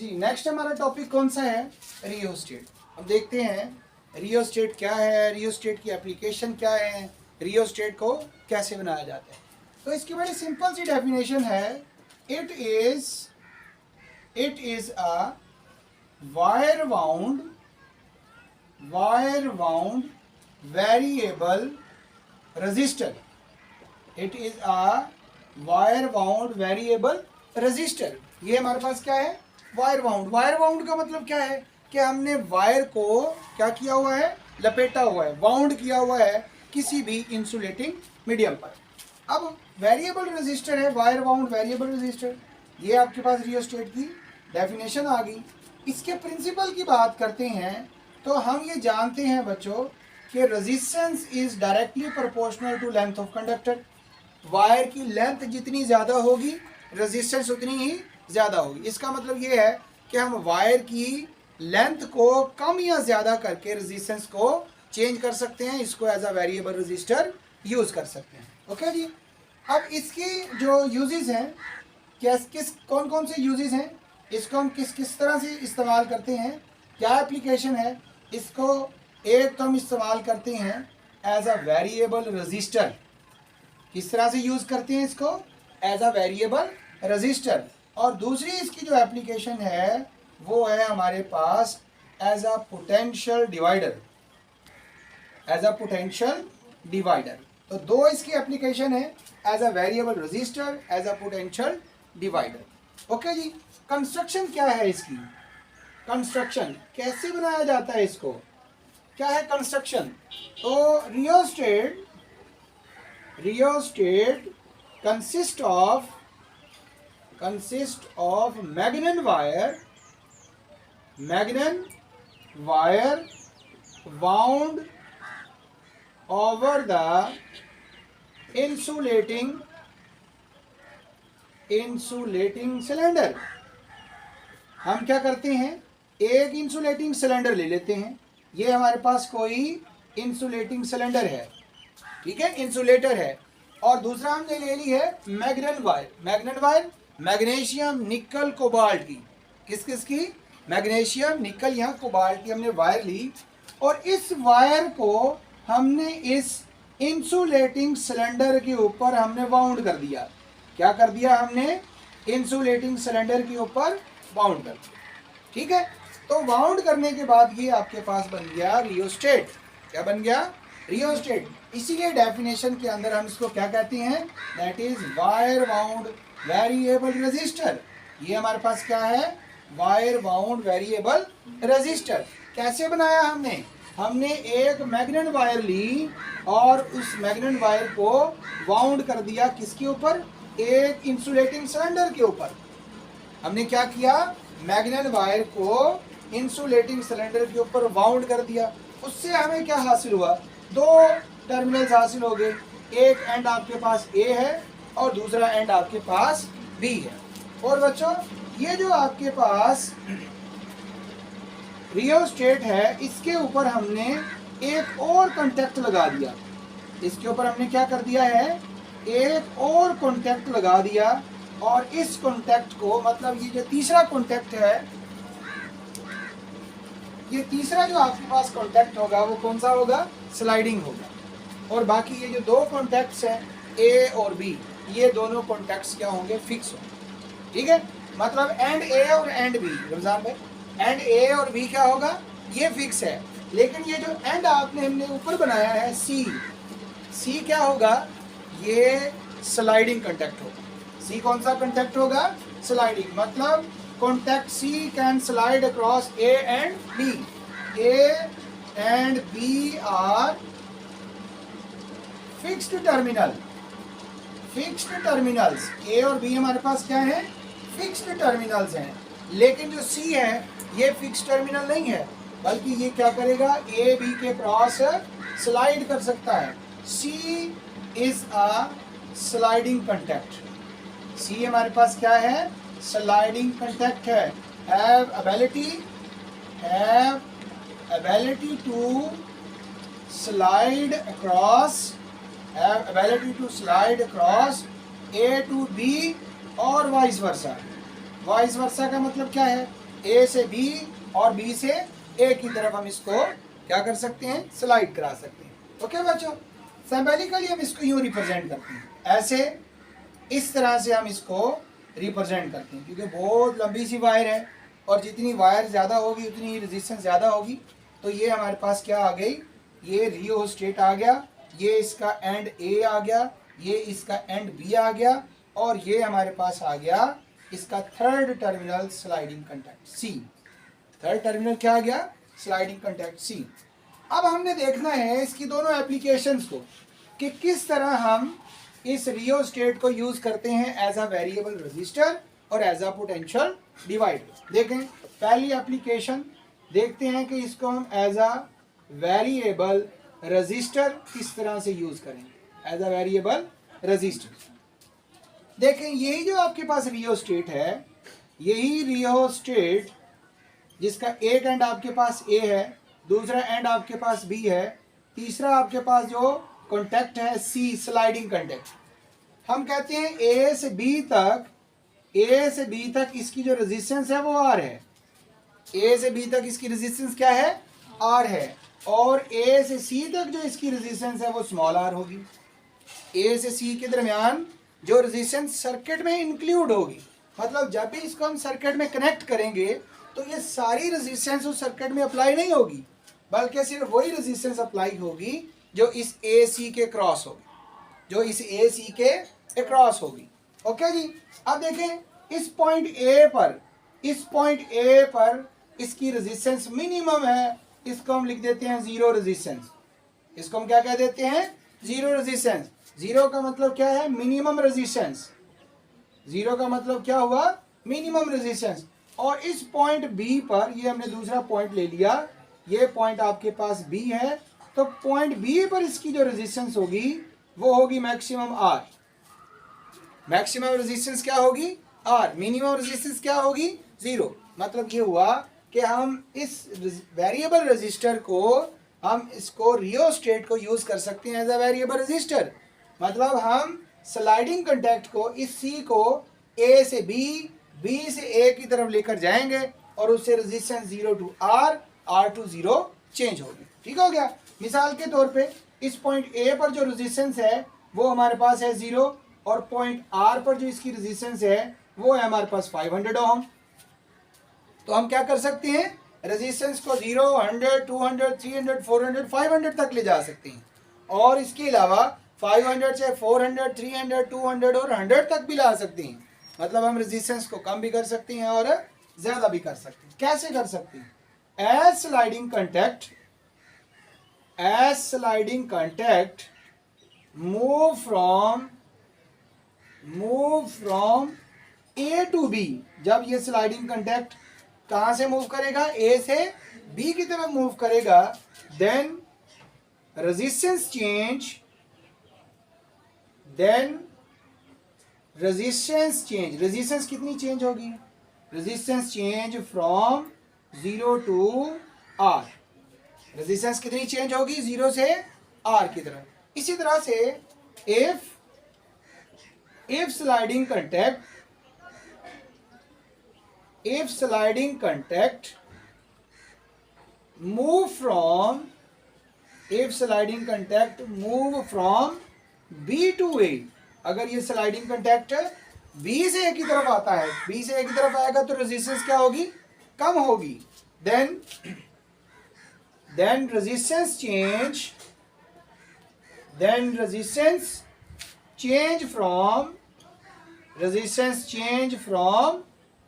जी next हमारा topic कौन सा है? रियोस्टेट। हम देखते हैं रियोस्टेट क्या है, रियोस्टेट की एप्लीकेशन क्या है, रियोस्टेट को कैसे बनाया जाता है। तो इसकी बड़ी सिंपल सी डेफिनेशन है, it is a wire wound variable resistor. It is a wire bound variable resistor. ये हमारे पास क्या है? Wire bound. वायर बाउंड का मतलब क्या है कि हमने वायर को क्या किया हुआ है? लपेटा हुआ है, बाउंड किया हुआ है किसी भी इंसुलेटिंग मीडियम पर। अब वेरिएबल रजिस्टर है, वायर बाउंड वेरिएबल रजिस्टर। ये आपके पास रियोस्टेट की डेफिनेशन आ गई। इसके प्रिंसिपल की बात करते हैं तो हम ये जानते हैं बच्चों कि resistance is directly proportional to length of conductor. Wire की लेंथ जितनी ज़्यादा होगी रेजिस्टेंस उतनी ही ज़्यादा होगी। इसका मतलब ये है कि हम वायर की लेंथ को कम या ज़्यादा करके रेजिस्टेंस को चेंज कर सकते हैं। इसको as a variable resistor use कर सकते हैं। ओके जी। अब इसकी जो यूजेस हैं, कौन कौन से यूजेस हैं, इसको हम किस तरह से इस्तेमाल करते हैं, क्या एप्लीकेशन है इसको। एक तो हम इस्तेमाल करते हैं एज अ वेरिएबल रजिस्टर। किस तरह से यूज़ करते हैं इसको? As a variable resistor. और दूसरी इसकी जो एप्लीकेशन है वो है हमारे पास as a potential divider. As a potential divider. तो दो इसकी एप्लीकेशन है, as a variable resistor, as a potential divider. Okay जी। कंस्ट्रक्शन क्या है इसकी? कंस्ट्रक्शन कैसे बनाया जाता है इसको, क्या है कंस्ट्रक्शन? तो rheostat consist of magnon wire wound over the insulating cylinder। हम क्या करते हैं, एक इंसुलेटिंग सिलेंडर ले लेते हैं। ये हमारे पास कोई इंसुलेटिंग सिलेंडर है, ठीक है, इंसुलेटर है। और दूसरा हमने ले ली है मैग्नेन वायर, मैग्नीशियम निकल कोबाल्ट की। किस की? मैग्नीशियम निकल यहाँ कोबाल्ट की हमने वायर ली और इस वायर को हमने इस इंसुलेटिंग सिलेंडर के ऊपर हमने बाउंड कर दिया। क्या कर दिया हमने? इंसुलेटिंग सिलेंडर के ऊपर बाउंड कर दिया, ठीक है। तो बाउंड करने के बाद ये आपके पास बन गया रियोस्टेट। क्या बन गया? रियोस्टेट। इसीलिए डेफिनेशन के अंदर हम इसको क्या कहते हैं? That is wire bound variable resistor. ये हमारे पास क्या है? Wire bound variable resistor. कैसे बनाया हमने? हमने एक मैग्नेट वायर ली और उस मैग्नेट वायर को बाउंड कर दिया किसके ऊपर? एक इंसुलेटिंग सिलेंडर के ऊपर। हमने क्या किया? मैग्नेट वायर को इंसुलेटिंग सिलेंडर के ऊपर बाउंड कर दिया। उससे हमें क्या हासिल हुआ? दो टर्मिनल्स हासिल हो गए। एक एंड आपके पास ए है और दूसरा एंड आपके पास बी है। और बच्चों ये जो आपके पास रियोस्टेट है इसके ऊपर हमने एक और कॉन्टैक्ट लगा दिया। इसके ऊपर हमने क्या कर दिया है? एक और कॉन्टैक्ट लगा दिया। और इस कॉन्टैक्ट को मतलब ये जो तीसरा कॉन्टैक्ट है, ये तीसरा जो आपके पास कॉन्टैक्ट होगा वो कौन सा होगा? स्लाइडिंग होगा। और बाकी ये जो दो कॉन्टैक्ट्स हैं ए और बी, ये दोनों कॉन्टैक्ट्स क्या होंगे? फिक्स होंगे, ठीक है। मतलब एंड ए और एंड बी, रमजान भाई, एंड ए और बी क्या होगा? ये फिक्स है। लेकिन ये जो एंड आपने हमने ऊपर बनाया है सी क्या होगा? ये स्लाइडिंग कॉन्टैक्ट होगा। सी कौन सा कॉन्टैक्ट होगा? स्लाइडिंग। मतलब contact C can slide across A and B. A and B are fixed terminal. Fixed terminals. A और B हमारे पास क्या है? Fixed terminals हैं। लेकिन जो C है ये fixed terminal नहीं है, बल्कि ये क्या करेगा? A B के क्रॉस स्लाइड कर सकता है। C is a sliding contact. C हमारे पास क्या है? स्लाइडिंग कॉन्टैक्ट है। Have ability to slide across A to B और वाइस वर्सा। वाइस वर्सा का मतलब क्या है? ए से बी और बी से ए की तरफ हम इसको क्या कर सकते हैं, स्लाइड करा सकते हैं। ओके बच्चों, सिंबॉलिकली हम इसको यूँ रिप्रेजेंट करते हैं, ऐसे इस तरह से हम इसको रिप्रेजेंट करते हैं, क्योंकि बहुत लंबी सी वायर है और जितनी वायर ज़्यादा होगी उतनी ही रेजिस्टेंस ज़्यादा होगी। तो ये हमारे पास क्या आ गई, ये रियोस्टेट आ गया, ये इसका एंड ए आ गया, ये इसका एंड बी आ गया, और ये हमारे पास आ गया इसका थर्ड टर्मिनल स्लाइडिंग कंटैक्ट सी। थर्ड टर्मिनल क्या आ गया, स्लाइडिंग कंटैक्ट सी। अब हमने देखना है इसकी दोनों एप्लीकेशंस को कि किस तरह हम इस रियोस्टेट को यूज करते हैं एज अ वेरिएबल रजिस्टर और एज अ पोटेंशियल डिवाइडर। देखें पहली एप्लीकेशन देखते हैं कि इसको हम एज अ वेरिएबल रजिस्टर किस तरह से यूज करेंगे, एज अ वेरिएबल रजिस्टर। देखें यही जो आपके पास रियोस्टेट है, यही रियोस्टेट जिसका एक एंड आपके पास ए है, दूसरा एंड आपके पास बी है, तीसरा आपके पास जो कॉन्टैक्ट है सी, स्लाइडिंग कॉन्टैक्ट। हम कहते हैं ए से बी तक इसकी जो रेजिस्टेंस है वो आर है। ए से बी तक इसकी रेजिस्टेंस क्या है, आर है, और ए से सी तक जो इसकी रेजिस्टेंस है वो स्मॉल आर होगी। ए से सी के दरमियान जो रेजिस्टेंस सर्किट में इंक्लूड होगी, मतलब जब भी इसको हम सर्किट में कनेक्ट करेंगे तो ये सारी रेजिस्टेंस उस सर्किट में अप्लाई नहीं होगी, बल्कि सिर्फ वही रेजिस्टेंस अप्लाई होगी जो इस ए सी के क्रॉस होगी, जो इस ए सी के क्रॉस होगी। ओके जी, अब देखें इस पॉइंट ए पर इसकी रेजिस्टेंस मिनिमम है, इसको हम लिख देते हैं जीरो रेजिस्टेंस। इसको हम क्या कह देते हैं, जीरो रेजिस्टेंस। जीरो का मतलब क्या है, मिनिमम रेजिस्टेंस। जीरो का मतलब क्या हुआ, मिनिमम रेजिस्टेंस। और इस पॉइंट बी पर, ये हमने दूसरा पॉइंट ले लिया, ये पॉइंट आपके पास बी है, तो पॉइंट बी पर इसकी जो रेजिस्टेंस होगी वो होगी मैक्सिमम आर। मैक्सिमम रेजिस्टेंस क्या होगी, आर। मिनिमम रेजिस्टेंस क्या होगी, जीरो। मतलब ये हुआ कि हम इस वेरिएबल रजिस्टर को, हम इसको रियोस्टेट को यूज कर सकते हैं एज अ वेरिएबल रजिस्टर। मतलब हम स्लाइडिंग कॉन्टैक्ट को, इस सी को ए से बी, बी से ए की तरफ लेकर जाएंगे और उससे resistance zero to R, R to zero change होगी। ठीक हो गया। मिसाल के तौर पे इस पॉइंट ए पर जो रेजिस्टेंस है वो हमारे पास है जीरो, और पॉइंट आर पर जो इसकी रेजिस्टेंस है वो है हमारे पास 500 ओम। तो हम क्या कर सकते हैं, रेजिस्टेंस को 0, 100, 200, 300, 400, 500 तक ले जा सकते हैं, और इसके अलावा 500 से 400, 300, 200 और 100 तक भी ला सकते हैं। मतलब हम रेजिस्टेंस को कम भी कर सकते हैं और ज़्यादा भी कर सकते हैं। कैसे कर सकते हैं, as sliding contact move from A to B। जब ये स्लाइडिंग कॉन्टैक्ट कहाँ से मूव करेगा, A से B की तरफ मूव करेगा, देन रेजिस्टेंस कितनी चेंज होगी, resistance change from 0 to R। Resistance कितनी चेंज होगी, 0 से R की तरफ। इसी तरह से if sliding contact move from B to A, अगर ये स्लाइडिंग कंटैक्ट B से A की तरफ आता है, B से A की तरफ आएगा तो रेजिस्टेंस क्या होगी, कम होगी। Then resistance change from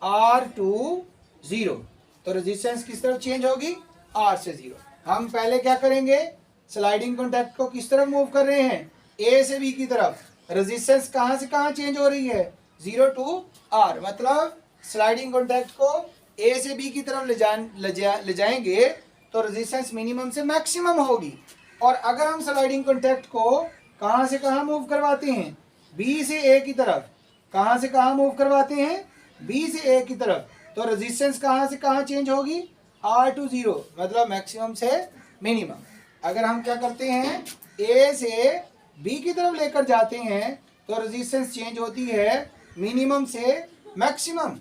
R to 0। तो रेजिस्टेंस किस तरफ चेंज होगी, R से 0। हम पहले क्या करेंगे, स्लाइडिंग कॉन्टैक्ट को किस तरफ मूव कर रहे हैं, A से B की तरफ। रेजिस्टेंस कहाँ से कहाँ चेंज हो रही है, 0 टू R। मतलब स्लाइडिंग कॉन्टैक्ट को A से B की तरफ ले जाएंगे तो रेजिस्टेंस मिनिमम से मैक्सिमम होगी। और अगर हम स्लाइडिंग कॉन्टैक्ट को कहाँ से कहाँ मूव करवाते हैं, B से A की तरफ। कहाँ से कहाँ मूव करवाते हैं, B से A की तरफ, तो रेजिस्टेंस कहाँ से कहाँ चेंज होगी, R टू 0, मतलब मैक्सिमम से मिनिमम। अगर हम क्या करते हैं, A से B की तरफ लेकर जाते हैं तो रेजिस्टेंस चेंज होती है मिनिमम से मैक्सिमम।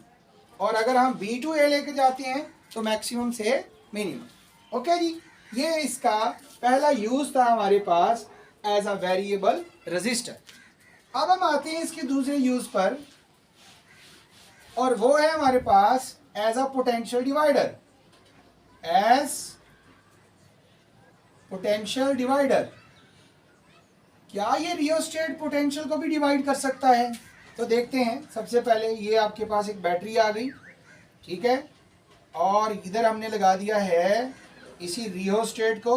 और अगर हम बी टू ए लेके जाते हैं तो मैक्सिमम से मिनिमम। ओके जी, ये इसका पहला यूज था हमारे पास एज अ वेरिएबल रजिस्टर। अब हम आते हैं इसके दूसरे यूज पर, और वो है हमारे पास as a potential divider. As potential divider, क्या ये रियोस्टेट पोटेंशियल को भी डिवाइड कर सकता है? तो देखते हैं। सबसे पहले ये आपके पास एक बैटरी आ गई, ठीक है, और इधर हमने लगा दिया है इसी रियोस्टेट को।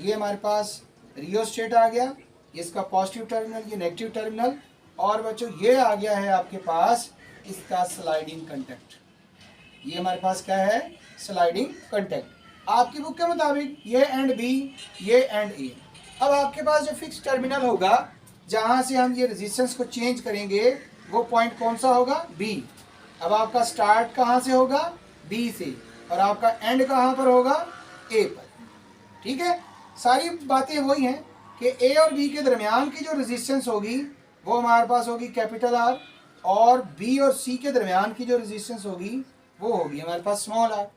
ये हमारे पास रियोस्टेट आ गया, इसका पॉजिटिव टर्मिनल, ये नेगेटिव टर्मिनल, और बच्चों ये आ गया है आपके पास इसका स्लाइडिंग कंटेक्ट। ये हमारे पास क्या है? Sliding contact. आपकी बुक के मुताबिक ये एंड बी, ये एंड ए। अब आपके पास जो फिक्स टर्मिनल होगा जहां से हम ये रेजिस्टेंस को चेंज करेंगे वो पॉइंट कौन सा होगा? बी। अब आपका स्टार्ट कहाँ से होगा? बी से, और आपका एंड कहाँ पर होगा? ए पर। ठीक है, सारी बातें वही हैं कि ए और बी के दरमियान की जो रेजिस्टेंस होगी वो हमारे पास होगी कैपिटल आर, और बी और सी के दरमियान की जो रेजिस्टेंस होगी वो होगी हमारे पास स्मॉल आर।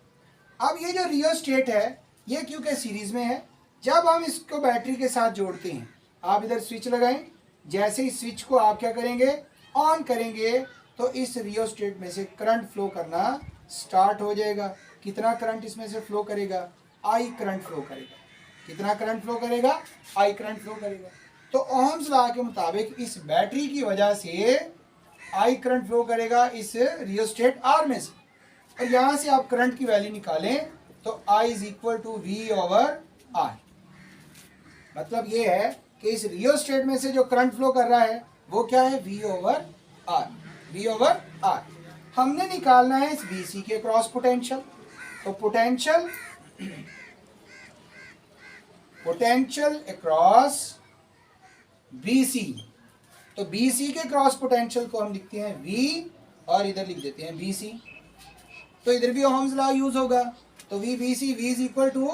अब ये जो रियोस्टेट है ये क्योंकि सीरीज में है, जब हम इसको बैटरी के साथ जोड़ते हैं, आप इधर स्विच लगाएं, जैसे ही स्विच को आप क्या करेंगे? ऑन करेंगे, तो इस रियोस्टेट में से करंट फ्लो करना स्टार्ट हो जाएगा। कितना करंट इसमें से फ्लो करेगा? आई करंट फ्लो करेगा। कितना करंट फ्लो करेगा? आई करंट फ्लो करेगा। तो ओहम्स लॉ के मुताबिक इस बैटरी की वजह से आई करंट फ्लो करेगा इस रियोस्टेट आर में से, और यहाँ से आप करंट की वैल्यू निकालें तो I is equal to V over R. मतलब ये है कि इस रियोस्टेट में से जो करंट फ्लो कर रहा है वो क्या है? V over R. V over R हमने निकालना है इस बीसी के क्रॉस पोटेंशियल। तो पोटेंशियल अक्रॉस बीसी, तो बीसी के क्रॉस पोटेंशियल को हम लिखते हैं वी, और इधर लिख देते हैं बीसी। तो इधर भी ओहम्स लॉ यूज होगा, तो V B C, V is equal to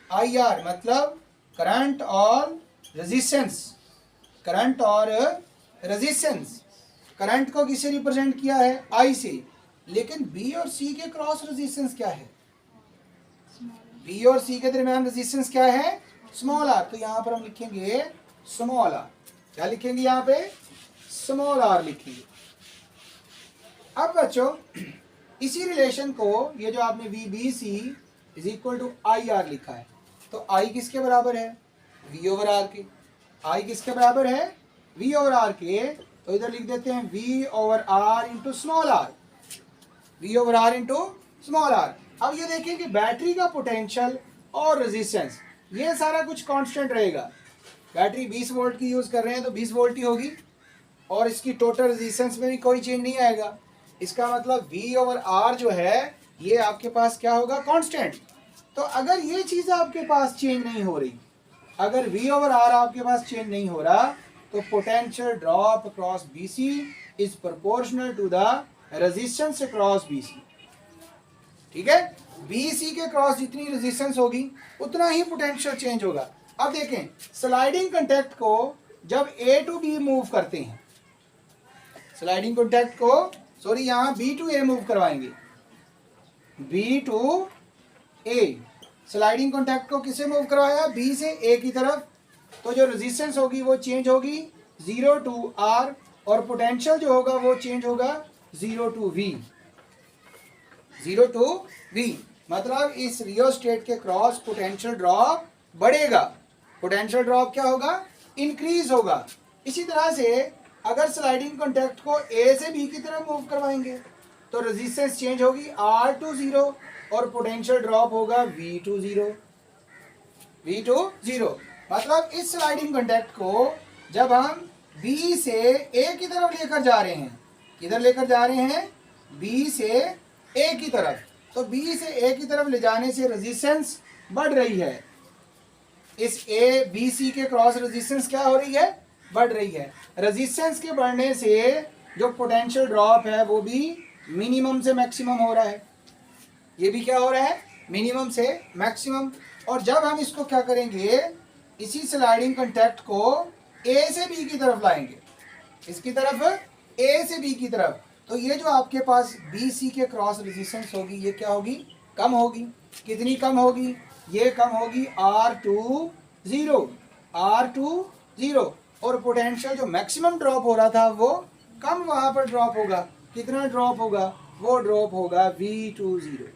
I R, मतलब करंट और रेजिस्टेंस। करंट और रेजिस्टेंस, करंट को किससे रिप्रेजेंट किया है? आई से, लेकिन बी और सी के क्रॉस रेजिस्टेंस क्या है? बी और सी के दरमियान रेजिस्टेंस क्या है? Small R. तो यहाँ पर हम लिखेंगे स्मॉल आर। क्या लिखेंगे यहाँ पे? स्मॉल आर लिखेंगे। अब बच्चों इसी रिलेशन को, ये जो आपने V B C is equal to I R लिखा है, तो आई किसके बराबर है? वी ओवर आर के। आई किसके बराबर है? वी ओवर आर के। तो इधर लिख देते हैं V over R into small R. V over R into small R. अब ये देखें कि बैटरी का पोटेंशियल और रेजिस्टेंस ये सारा कुछ कांस्टेंट रहेगा। बैटरी 20 वोल्ट की यूज कर रहे हैं तो 20 वोल्ट ही होगी, और इसकी टोटल रेजिस्टेंस में भी कोई चेंज नहीं आएगा। इसका मतलब V ओवर R जो है ये आपके पास क्या होगा? कांस्टेंट। तो अगर ये चीज आपके पास चेंज नहीं हो रही, अगर V ओवर R आपके पास चेंज नहीं हो रहा, तो potential drop across BC is proportional to the resistance across BC। ठीक है, BC के क्रॉस जितनी रेजिस्टेंस होगी उतना ही पोटेंशियल चेंज होगा। अब देखें, स्लाइडिंग कांटेक्ट को जब A टू B मूव करते हैं, स्लाइडिंग कांटेक्ट को, सॉरी यहाँ B टू A मूव करवाएंगे, B to A, sliding contact को किसे मूव करवाया? B से A की तरफ। तो जो रेजिस्टेंस होगी वो चेंज होगी 0 टू R, और पोटेंशियल जो होगा वो चेंज होगा 0 टू V। 0 टू V मतलब इस रियोस्टेट के क्रॉस पोटेंशियल ड्रॉप बढ़ेगा। पोटेंशियल ड्रॉप क्या होगा? इंक्रीज होगा। इसी तरह से अगर स्लाइडिंग कांटेक्ट को A से B की तरफ मूव करवाएंगे तो रेजिस्टेंस चेंज होगी R टू 0, और पोटेंशियल ड्रॉप होगा V टू 0। V टू 0 मतलब इस स्लाइडिंग कांटेक्ट को जब हम B से A की तरफ लेकर जा रहे हैं, किधर लेकर जा रहे हैं? B से A की तरफ। तो B से A की तरफ ले जाने से रेजिस्टेंस बढ़ रही है। इस A B C के क्रॉस रेजिस्टेंस क्या हो रही है? बढ़ रही है। रेजिस्टेंस के बढ़ने से जो पोटेंशियल ड्रॉप है वो भी मिनिमम से मैक्सिमम हो रहा है। ये भी क्या हो रहा है? मिनिमम से मैक्सिमम। और जब हम इसको क्या करेंगे, इसी स्लाइडिंग कांटेक्ट को A से B की तरफ लाएंगे, इसकी तरफ A से B की तरफ, तो ये जो आपके पास बी सी के क्रॉस रेजिस्टेंस होगी ये क्या होगी, कम होगी। कितनी कम होगी, ये कम होगी R20, R20। और पोटेंशियल जो मैक्सिमम ड्रॉप हो रहा था वो कम वहाँ पर ड्रॉप होगा। कितना ड्रॉप होगा, वो ड्रॉप होगा V20।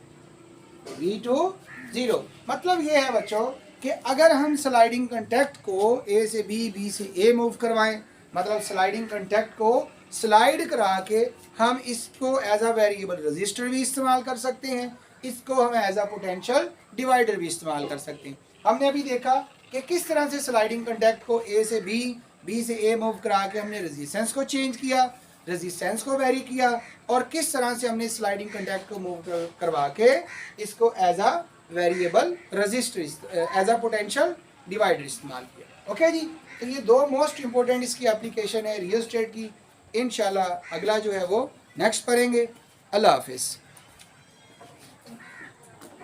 मतलब ये है बच्चों कि अगर हम स्लाइडिंग कंटेक्ट को ए से बी से ए मूव करवाएं, मतलब स्लाइडिंग कंटेक्ट को स्लाइड करा के हम इसको एज अ वेरिएबल रजिस्टर भी इस्तेमाल कर सकते हैं, इसको हम एज अ पोटेंशियल डिवाइडर भी इस्तेमाल कर सकते हैं। हमने अभी देखा कि किस तरह से स्लाइडिंग कंटेक्ट को ए से बी से ए मूव करा के हमने रेजिस्टेंस को चेंज किया, रेजिस्टेंस को वेरी किया, और किस तरह से हमने स्लाइडिंग कंटेक्ट को मूव करवा के इसको as a variable resistor as a potential divider इस्तेमाल किया। ओके जी, तो ये दो मोस्ट इंपॉर्टेंट इसकी एप्लीकेशन है रियोस्टेट की। इंशाल्लाह अगला जो है वो नेक्स्ट पढ़ेंगे। अल्लाह हाफिज़।